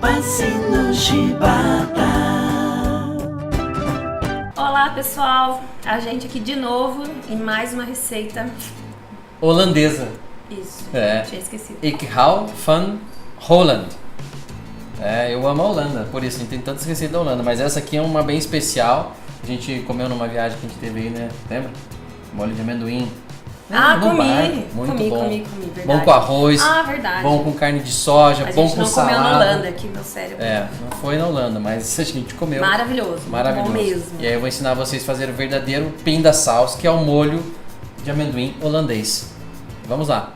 Ensino Chibata. Olá pessoal, a gente aqui de novo em mais uma receita holandesa. Isso, tinha esquecido. Ik hou van Holland. Eu amo a Holanda, por isso a gente tem tantas receitas da Holanda, mas essa aqui é uma bem especial. A gente comeu numa viagem que a gente teve aí, né? Lembra? Molho de amendoim. Comi. Muito bom. Comi, verdade. Bom com arroz. Verdade. Bom com carne de soja, a bom gente com não salada. comeu na Holanda aqui, meu cérebro. Não foi na Holanda, mas a gente comeu. Maravilhoso. Maravilhoso. Bom mesmo. E aí eu vou ensinar vocês a fazer o verdadeiro pinda sauce, que é o molho de amendoim holandês. Vamos lá.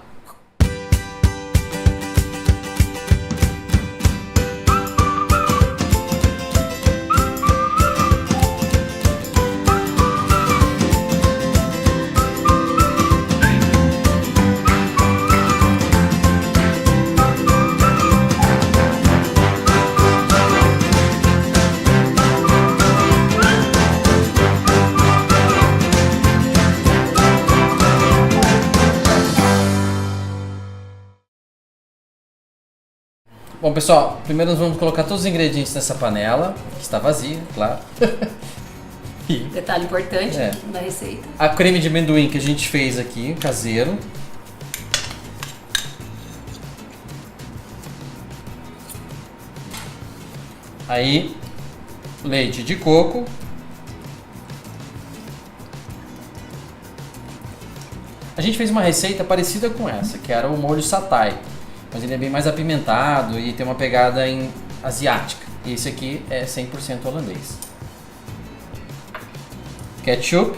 Bom pessoal, primeiro nós vamos colocar todos os ingredientes nessa panela, que está vazia, claro. Detalhe importante da receita. A creme de amendoim que a gente fez aqui, caseiro. Aí, leite de coco. A gente fez uma receita parecida com essa, que era o molho satay. Mas ele é bem mais apimentado e tem uma pegada asiática. E esse aqui é 100% holandês. Ketchup.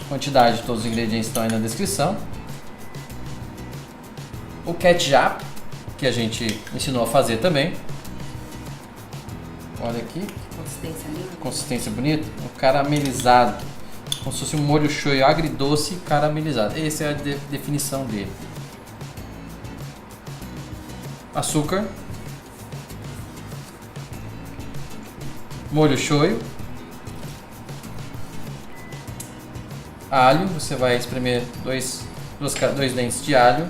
Quantidade de todos os ingredientes estão aí na descrição. O ketchup, que a gente ensinou a fazer também. Olha aqui. Consistência linda. Consistência bonita. O caramelizado. Como se fosse um molho shoyu agridoce caramelizado. Essa é a definição dele. Açúcar, molho shoyu, alho, você vai espremer dois dentes de alho,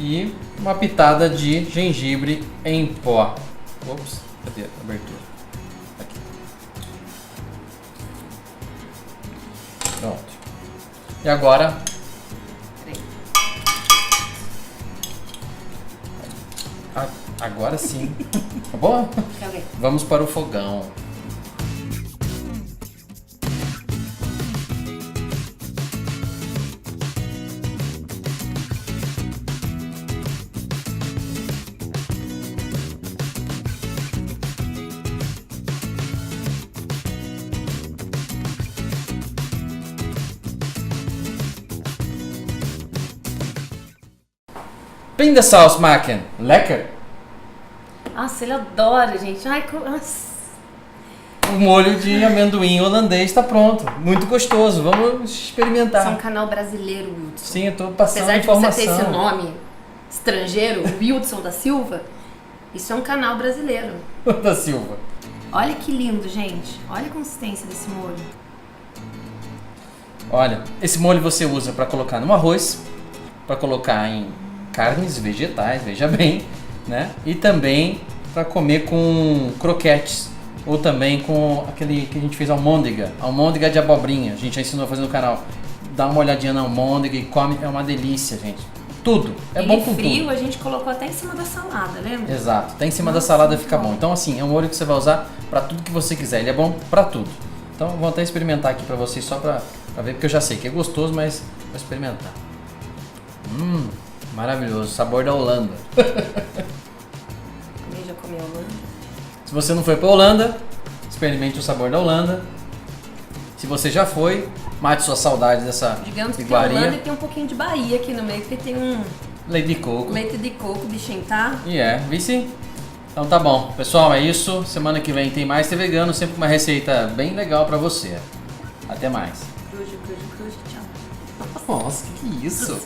e uma pitada de gengibre em pó. Ops, cadê a abertura? Pronto. E agora agora sim. Tá bom? Vamos para o fogão. Pinda sauce maken. Lekker. Nossa, ele adora, gente. Nossa. O molho de amendoim holandês está pronto. Muito gostoso. Vamos experimentar. Isso é um canal brasileiro, Wilson. Sim, eu estou passando Apesar informação. de você ter esse nome estrangeiro, Wilson da Silva, isso é um canal brasileiro. Da Silva. Olha que lindo, gente. Olha a consistência desse molho. Olha, esse molho você usa para colocar no arroz, para colocar em carnes vegetais, veja bem, né? E também para comer com croquetes ou também com aquele que a gente fez almôndega de abobrinha. A gente já ensinou a fazer no canal. Dá uma olhadinha na almôndega e come, é uma delícia, gente. Tudo, é bom com frio, tudo. A gente colocou até em cima da salada, lembra? Exato, até em cima da salada fica bom. Então assim, é um molho que você vai usar para tudo que você quiser, ele é bom para tudo. Então vou até experimentar aqui para vocês só para ver, porque eu já sei que é gostoso, mas vou experimentar. Maravilhoso, sabor da Holanda. Já comeu Holanda? Se você não foi para Holanda, experimente o sabor da Holanda. Se você já foi, mate sua saudade dessa Digamos que iguaria. tem Holanda e tem um pouquinho de Bahia aqui no meio, porque tem um leite de coco. Leite de coco, bichinho, tá? Vi sim. Então tá bom, pessoal, é isso. Semana que vem tem mais Ter Vegano, sempre com uma receita bem legal para você. Até mais. Cruz, tchau. Nossa, que isso?